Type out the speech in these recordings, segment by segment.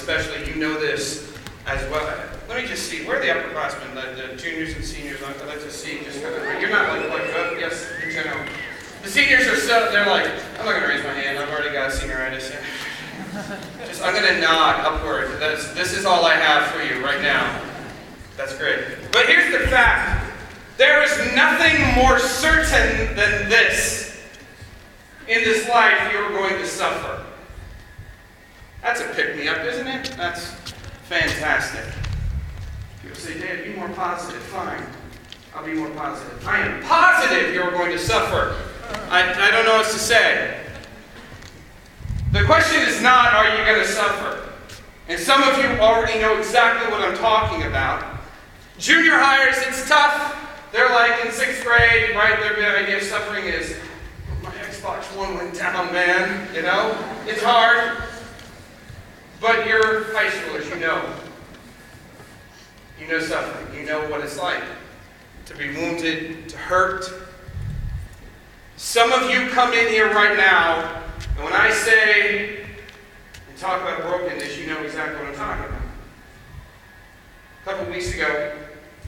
especially, you know this as well. Let me just see. Where are the upperclassmen, the juniors and seniors? I'd like to see. Just kind of, you're not yes, you know. The seniors are they're like, I'm not going to raise my hand. I've already got senioritis. I'm going to nod upward. This is all I have for you right now. That's great. But here's the fact. There is nothing more certain than this. In this life, you're going to suffer. That's a pick-me-up, isn't it? That's fantastic. People say, Dad, be more positive. Fine. I'll be more positive. I am positive you're going to suffer. I don't know what to say. The question is not, are you going to suffer? And some of you already know exactly what I'm talking about. Junior hires, it's tough. They're like in 6th grade, right? Their idea of suffering is, my Xbox One went down, man. You know? It's hard. But you're high schoolers, you know. You know suffering. You know what it's like to be wounded, to hurt. Some of you come in here right now, and when I say and talk about brokenness, you know exactly what I'm talking about. A couple weeks ago,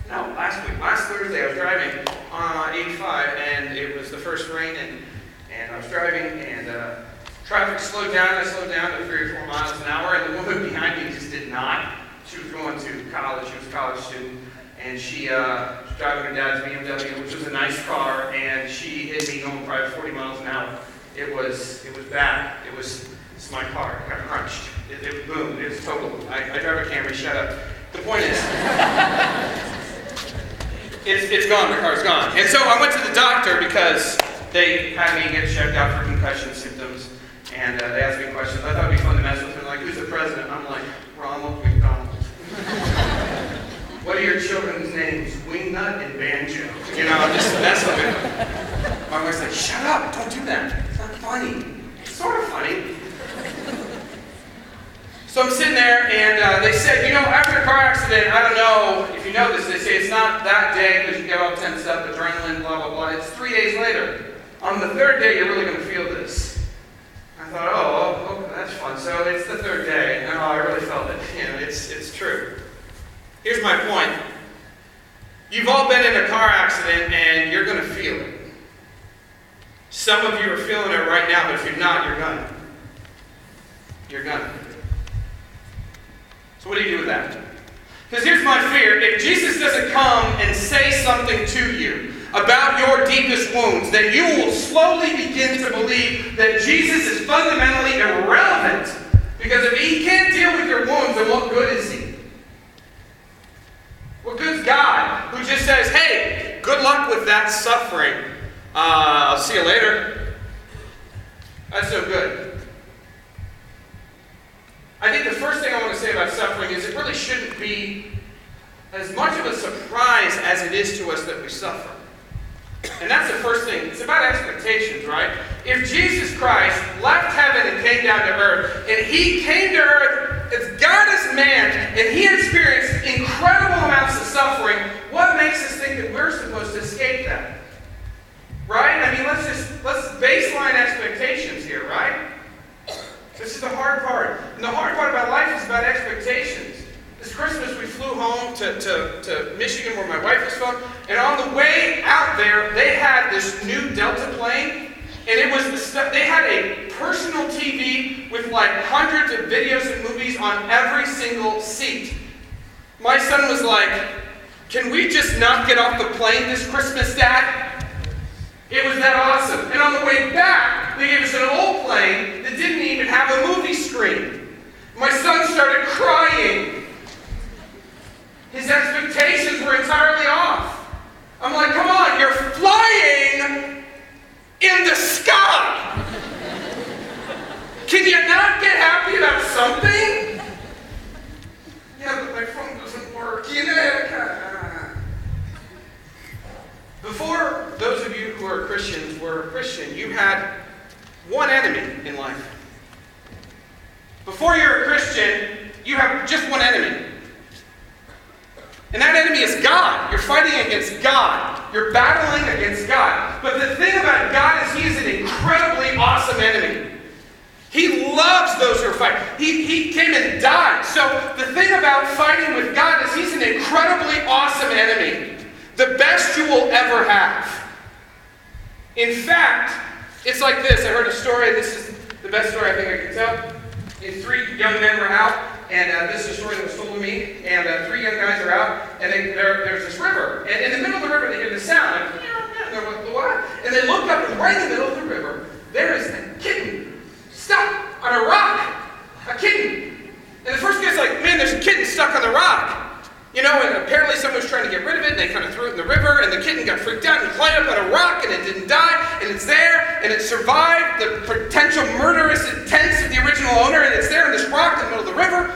last Thursday, I was driving on 85, and it was the first rain, and I was driving, and traffic slowed down. I slowed down to 3 or 4 miles an hour, and the woman behind me just did not. She was going to college. She was a college student, and she was driving her dad's BMW, which was a nice car, and she hit me going probably 40 miles an hour. It was bad. It's my car. It got crunched. It boomed. It was total. I drive a Camry. Shut up. The point is, it's gone. The car's gone. And so I went to the doctor because they had me get checked out for concussion symptoms, and they asked me questions. I thought it'd be fun to mess with them. Like, who's the president? I'm like, Ronald McDonald. What are your children's names? Wingnut and Banjo. You know, I'm just messing with them. My wife's like, shut up, don't do that. It's not funny. It's sort of funny. So I'm sitting there, and they said, you know, after a car accident, I don't know if you know this, they say it's not that day because you get all tensed up, adrenaline, blah, blah, blah. It's 3 days later. On the 3rd day, you're really going to feel this. I thought, oh, okay, that's fun. So it's the 3rd day, and I really felt it. You know, it's true. Here's my point. You've all been in a car accident, and you're going to feel it. Some of you are feeling it right now, but if you're not, you're gonna. You're gonna. So what do you do with that? Because here's my fear. If Jesus doesn't come and say something to you about your deepest wounds, then you will slowly begin to believe that Jesus is fundamentally irrelevant. Because if he can't deal with your wounds, then what good is he? What good's God, who just says, hey, good luck with that suffering. I'll see you later. That's no good. I think the first thing I want to say about suffering is it really shouldn't be as much of a surprise as it is to us that we suffer. And that's the first thing. It's about expectations, right? If Jesus Christ left heaven and came down to earth, and he came to earth as God as man, and he experienced incredible amounts of suffering, what makes us think that we're supposed to escape that? Right? I mean, let's baseline expectations here, right? This is the hard part. And the hard part about life is about expectations. This Christmas we flew home to Michigan where my wife is from, and on the way out there they had this new Delta plane, and it was the stuff, they had a personal TV with like hundreds of videos and movies on every single seat. My son was like, can we just not get off the plane this Christmas, Dad? It was that awesome. And on the way back, they gave us an old plane that didn't even have a movie screen. My son started crying. His expectations were entirely off. I'm like, come on, you're flying in the sky. Can you not get happy about something? Yeah, but my phone doesn't work. You know, before those of you who are Christians were a Christian, you had one enemy in life. Before you're a Christian, you have just one enemy. And that enemy is God. You're fighting against God. You're battling against God. But the thing about God is he is an incredibly awesome enemy. He loves those who are fighting. He came and died. So the thing about fighting with God is he's an incredibly awesome enemy. The best you will ever have. In fact, it's like this. I heard a story. This is the best story I think I can tell. And 3 young men were out, and this is a story that was told to me. And 3 young guys are out, and there's this river. And in the middle of the river, they hear the sound. Like, and they're like, what? And they look up, and right in the middle of the river, there is a kitten stuck on a rock. A kitten. And the first guy's like, man, there's a kitten stuck on the rock. You know, and apparently someone was trying to get rid of it, and they kind of threw it in the river, and the kitten got freaked out and climbed up on a rock, and it didn't die, and it's there, and it survived the potential murderous intents of the original owner, and it's there in this rock in the middle of the river.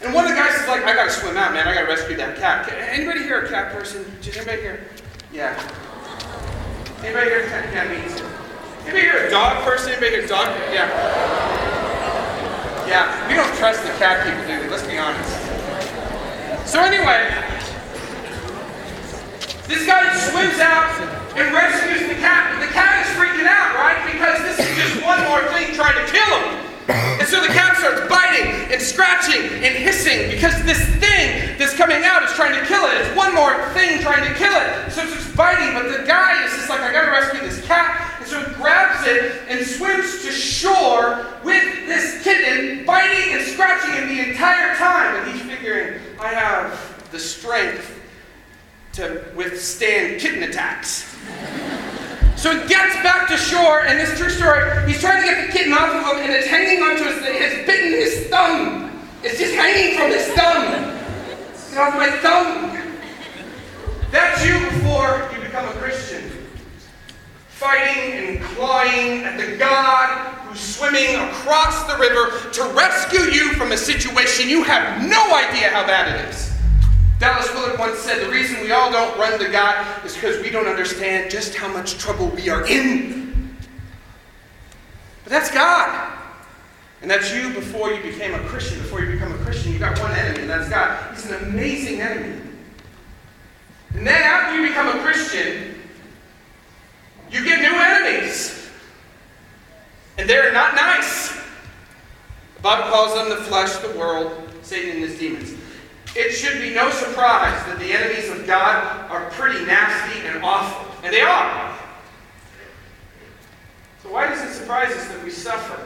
And one of the guys is like, I gotta swim out, man, I gotta rescue that cat. Anybody here a cat person? Anybody here? Yeah. Anybody here a cat? Yeah, me too. Anybody here a dog person? Anybody here a dog? Yeah. Yeah, we don't trust the cat people, do we? Let's be honest. So anyway, this guy swims out and rescues the cat, but the cat is freaking out, right? Because this is just one more thing trying to kill him. And so the cat starts biting and scratching and hissing because this thing that's coming out is trying to kill it. It's one more thing trying to kill it. So it's just biting, but the guy is just like, I gotta rescue this cat. And so he grabs it and swims to shore with this kitten biting and scratching him the entire time. And he's figuring, I have the strength to withstand kitten attacks. So he gets back to shore, and this true story, he's trying to get the kitten off of him, and it's hanging onto his thing. It's bitten his thumb. It's just hanging from his thumb. Get off my thumb. That's you before you become a Christian. Fighting and clawing at the God who's swimming across the river to rescue you from a situation you have no idea how bad it is. Dallas Willard once said, the reason we all don't run to God is because we don't understand just how much trouble we are in. But that's God. And that's you before you became a Christian. Before you become a Christian, you got one enemy, and that's God. He's an amazing enemy. And then after you become a Christian, you get new enemies. And they're not nice. The Bible calls them the flesh, the world, Satan and his demons. It should be no surprise that the enemies of God are pretty nasty and awful. And they are. So why does it surprise us that we suffer?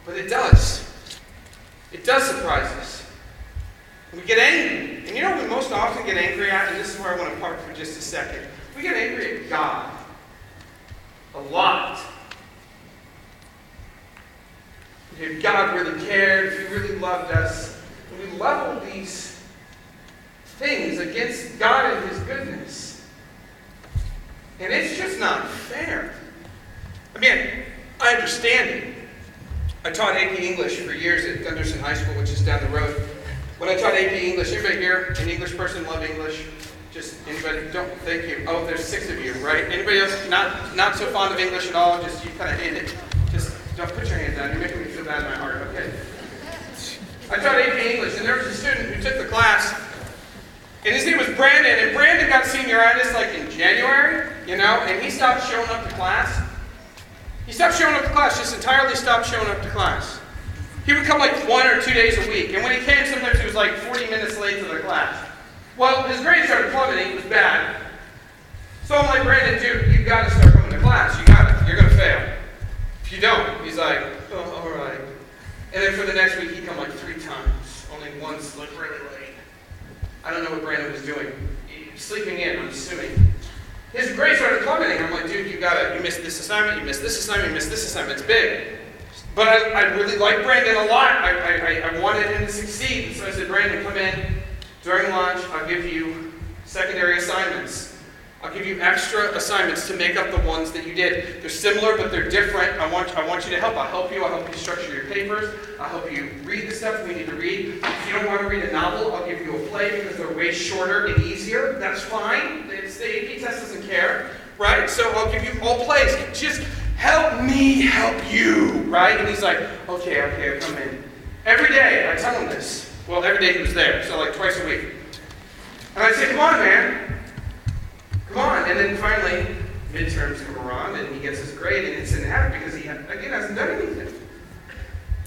But it does. It does surprise us. We get angry. And you know what we most often get angry at? And this is where I want to park for just a second. We get angry at God. A lot. If God really cared, if He really loved us, we level these things against God and His goodness. And it's just not fair. I mean, I understand it. I taught AP English for years at Gunderson High School, which is down the road. When I taught AP English, anybody here, an English person, love English? Just anybody? Don't, thank you. Oh, there's 6 of you, right? Anybody else not so fond of English at all? Just, you kind of hate it. Just don't put your hands down. You're making me feel bad in my heart. Okay. I taught AP English, and there was a student who took the class, and his name was Brandon, and Brandon got senioritis like in January, and he stopped showing up to class. He stopped showing up to class, just entirely stopped showing up to class. He would come like 1 or 2 days a week, and when he came, sometimes he was like 40 minutes late to the class. Well, his grades started plummeting, it was bad. So I'm like, Brandon, dude, you've got to start coming to class, you got it, you're going to fail. If you don't, he's like, oh, all right. And then for the next week, he'd come like 3 times. Only once, like really late. I don't know what Brandon was doing. Sleeping in, I'm assuming. His grades started plummeting. I'm like, dude, you missed this assignment, you missed this assignment, you missed this assignment. It's big. But I really like Brandon a lot. I wanted him to succeed. And so I said, Brandon, come in. During lunch, I'll give you secondary assignments. I'll give you extra assignments to make up the ones that you did. They're similar, but they're different. I want you to help. I'll help you structure your papers. I'll help you read the stuff we need to read. If you don't want to read a novel, I'll give you a play because they're way shorter and easier. That's fine. The AP test doesn't care, right? So I'll give you all plays. Just help me help you, right? And he's like, okay, I'll come in. Every day, I tell him this. Well, every day he was there, so like twice a week. And I say, come on, man. Come on. And then finally, midterms come around and he gets his grade and it's in F because he, again, hasn't done anything.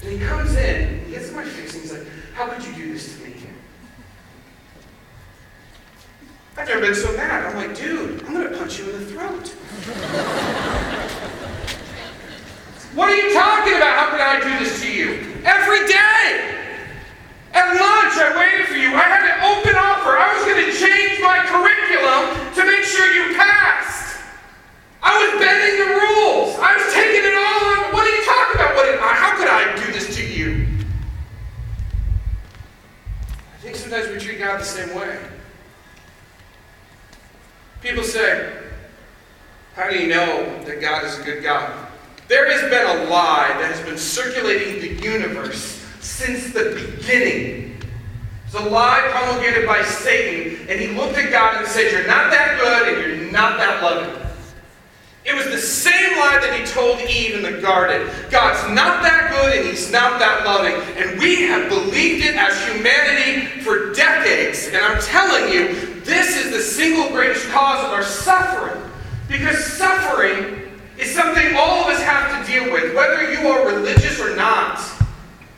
And he comes in, he gets in my face and he's like, how could you do this to me? I've never been so mad. I'm like, dude, I'm going to punch you in the throat. What are you talking about? How could I do this to you? Every day! At lunch, I waited for you. I had an open offer. I was going to change my curriculum to make sure you passed. I was bending the rules. I was taking it all on. What are you talking about? How could I do this to you? I think sometimes we treat God the same way. People say, how do you know that God is a good God? There has been a lie that has been circulating the universe since the beginning. It's a lie promulgated by Satan, and he looked at God and said, you're not that good and you're not that loving. It was the same lie that he told Eve in the garden. God's not that good and he's not that loving. And we have believed it as humanity for decades. And I'm telling you, this is the single greatest cause of our suffering. Because suffering is something all of us have to deal with, whether you are religious or not.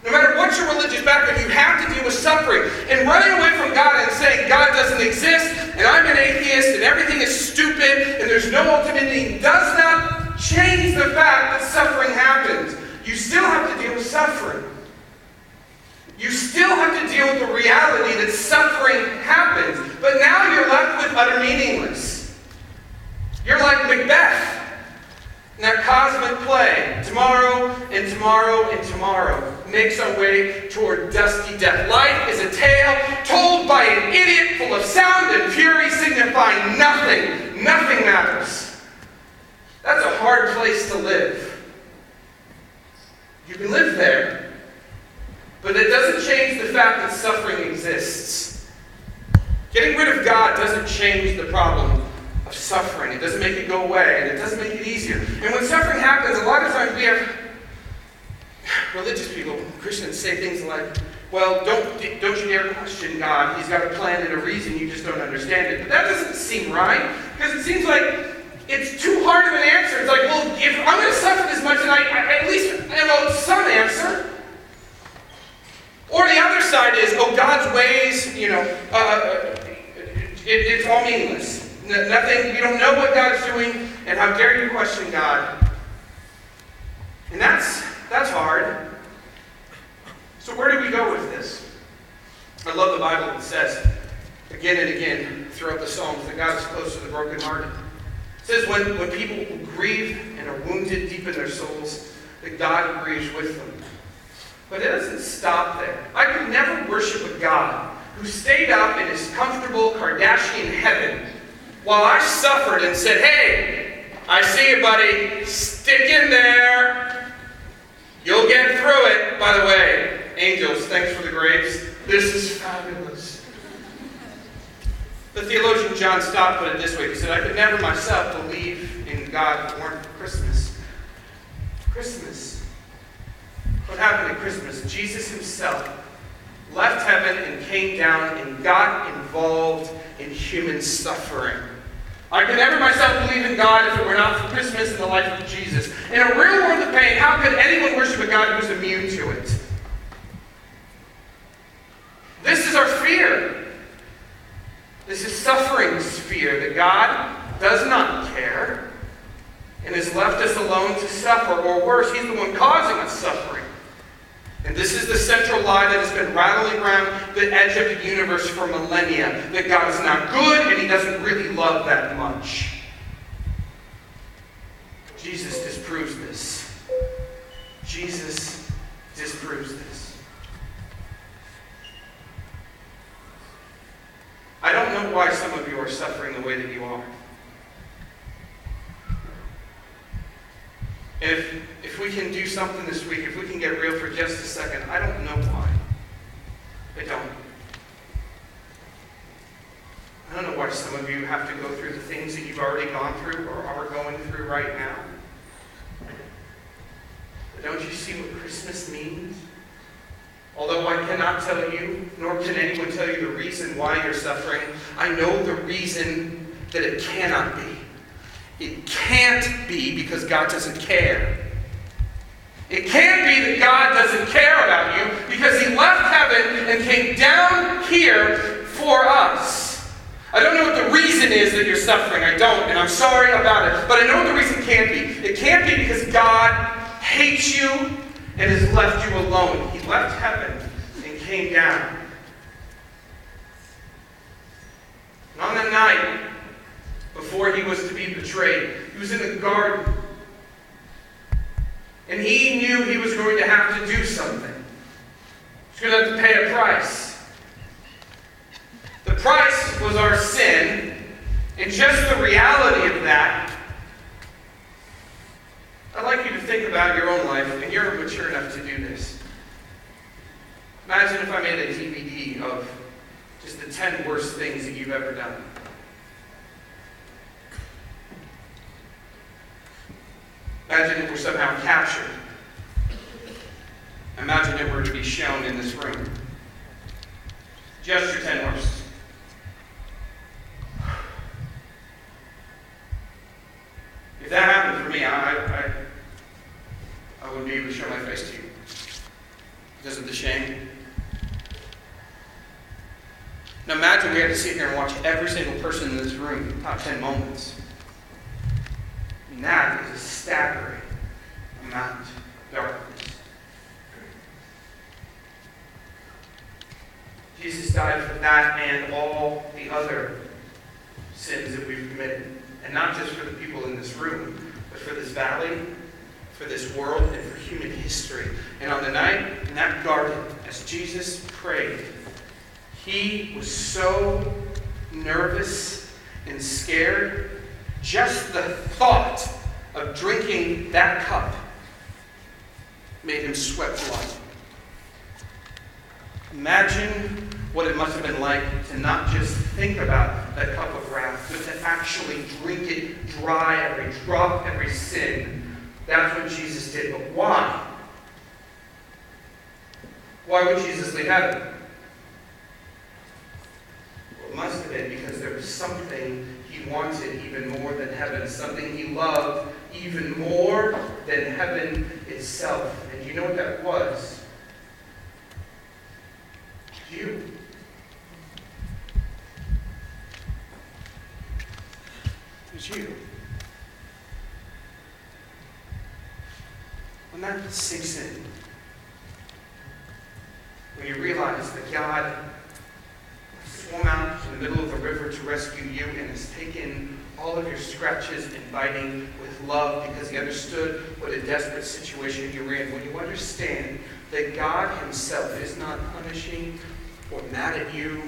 No matter what your religious background, you have to deal with suffering. And running away from God and saying God doesn't exist, and I'm an atheist, and everything is stupid, and there's no ultimate meaning, does not change the fact that suffering happens. You still have to deal with suffering. You still have to deal with the reality that suffering happens. But now you're left with utter meaningless. You're like Macbeth in that cosmic play. Tomorrow and tomorrow and tomorrow makes our way toward dusty death. Life is a tale told by an idiot full of sound and fury, signifying nothing. Nothing matters. That's a hard place to live. You can live there, but it doesn't change the fact that suffering exists. Getting rid of God doesn't change the problem of suffering. It doesn't make it go away, and it doesn't make it easier. And when suffering happens, a lot of times we have religious people, Christians, say things like, well, don't you dare question God. He's got a plan and a reason. You just don't understand it. But that doesn't seem right, because it seems like it's too hard of an answer. It's like, well, if I'm going to suffer this much, then I at least have some answer. Or the other side is, oh, God's ways, it's all meaningless. Nothing, you don't know what God's doing, and how dare you question God. And that's hard. So where do we go with this? I love the Bible that says, again and again, throughout the Psalms, that God is close to the brokenhearted. It says when people grieve and are wounded deep in their souls, that God grieves with them. But it doesn't stop there. I could never worship a God who stayed up in his comfortable Kardashian heaven while I suffered and said, hey, I see you, buddy. Stick in there. You'll get through it. By the way, angels, thanks for the grapes. This is fabulous. The theologian John Stott put it this way. He said, I could never myself believe in God if it weren't for Christmas. Christmas. What happened at Christmas? Jesus himself left heaven and came down and got involved in human suffering. I could never myself believe in God if it were not for Christmas and the life of Jesus. In a real world of pain, how could anyone worship a God who's immune to it? This is our fear. This is suffering's fear, that God does not care and has left us alone to suffer, or worse, he's the one causing us suffering. And this is the central lie that has been rattling around the edge of the universe for millennia, that God is not good and he doesn't really love that much. Jesus disproves this. Jesus disproves this. I don't know why some of you are suffering the way that you are. If we can do something this week, if we can get real for just a second, I don't know why. I don't. I don't know why some of you have to go through the things that you've already gone through or are going through right now. But don't you see what Christmas means? Although I cannot tell you, nor can anyone tell you the reason why you're suffering, I know the reason that it cannot be. It can't be because God doesn't care. It can't be that God doesn't care about you because he left heaven and came down here for us. I don't know what the reason is that you're suffering. I don't, and I'm sorry about it. But I know what the reason can't be. It can't be because God hates you and has left you alone. He left heaven and came down. And on the night before he was to be betrayed, he was in the garden. And he knew he was going to have to do something. He was going to have to pay a price. The price was our sin. And just the reality of that, I'd like you to think about your own life, and you're mature enough to do this. Imagine if I made a DVD of just the 10 worst things that you've ever done. Imagine it were somehow captured. Imagine it were to be shown in this room. Just your 10 worst. If that happened for me, I wouldn't be able to show my face to you because of the shame. Now imagine we had to sit here and watch every single person in this room top 10 moments. And that is a staggering amount of darkness. Jesus died for that and all the other sins that we've committed. And not just for the people in this room, but for this valley, for this world, and for human history. And on the night in that garden, as Jesus prayed, he was so nervous and scared. Just the thought of drinking that cup made him sweat blood. Imagine what it must have been like to not just think about that cup of wrath, but to actually drink it dry, every drop, every sin. That's what Jesus did. But why? Why would Jesus leave heaven? Well, it must have been because there was something he wanted even more than heaven, something he loved even more than heaven itself. And you know what that was? You. It was you. When that sinks in, when you realize that God swam out to the middle of the river to rescue you and has taken all of your scratches and biting with love because he understood what a desperate situation you were in. When you understand that God himself is not punishing or mad at you,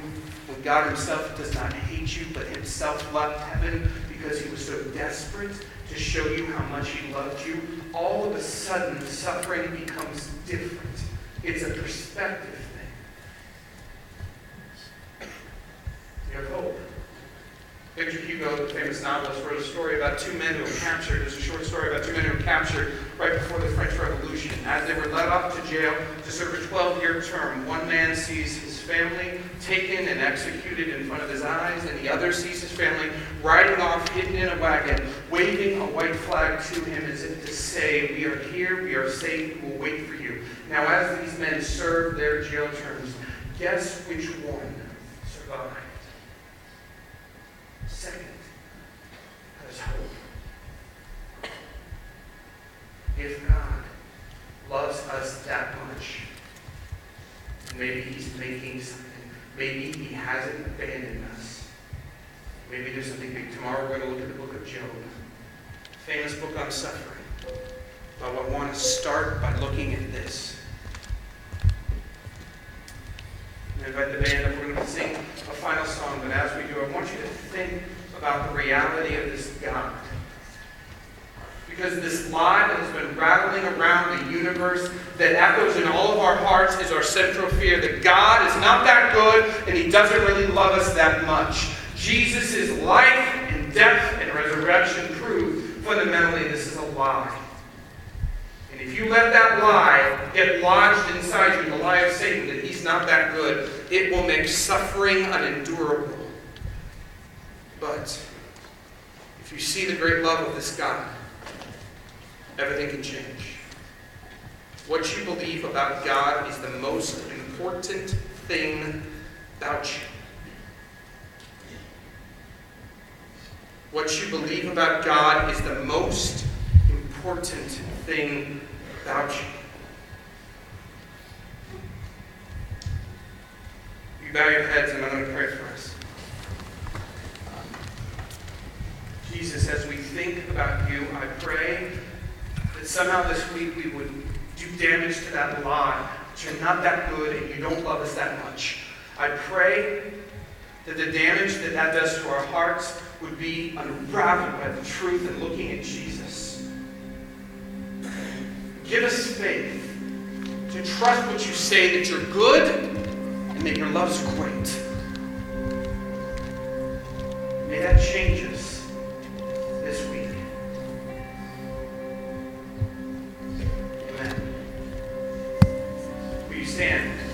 when God himself does not hate you, but himself left heaven because he was so desperate to show you how much he loved you, all of a sudden suffering becomes different. It's a perspective thing. You have hope. Victor Hugo, the famous novelist, wrote a story about two men who were captured. There's a short story about two men who were captured right before the French Revolution. As they were led off to jail to serve a 12-year term, one man sees his family taken and executed in front of his eyes, and the other sees his family riding off, hidden in a wagon, waving a white flag to him as if to say, "We are here, we are safe, we will wait for you." Now, as these men served their jail terms, guess which one survived? Second, has hope. If God loves us that much, maybe he's making something. Maybe he hasn't abandoned us. Maybe there's something big. Tomorrow we're going to look at the book of Job. Famous book on suffering. But I want to start by looking at this. I invite the band up. We're going to sing a final song, but as we do, I want you to think about the reality of this God. Because this lie that has been rattling around the universe, that echoes in all of our hearts, is our central fear, that God is not that good and he doesn't really love us that much. Jesus' life and death and resurrection prove fundamentally this is a lie. And if you let that lie get lodged inside you, the lie of Satan, that he's not that good, it will make suffering unendurable. But if you see the great love of this God, everything can change. What you believe about God is the most important thing about you. What you believe about God is the most important thing about you. You bow your heads and I'm going to pray for us. Jesus, as we think about you, I pray that somehow this week we would do damage to that lie, that you're not that good and you don't love us that much. I pray that the damage that that does to our hearts would be unraveled by the truth and looking at Jesus. Give us faith to trust what you say, that you're good and that your love's great. May that change us this week. Amen. Will you stand?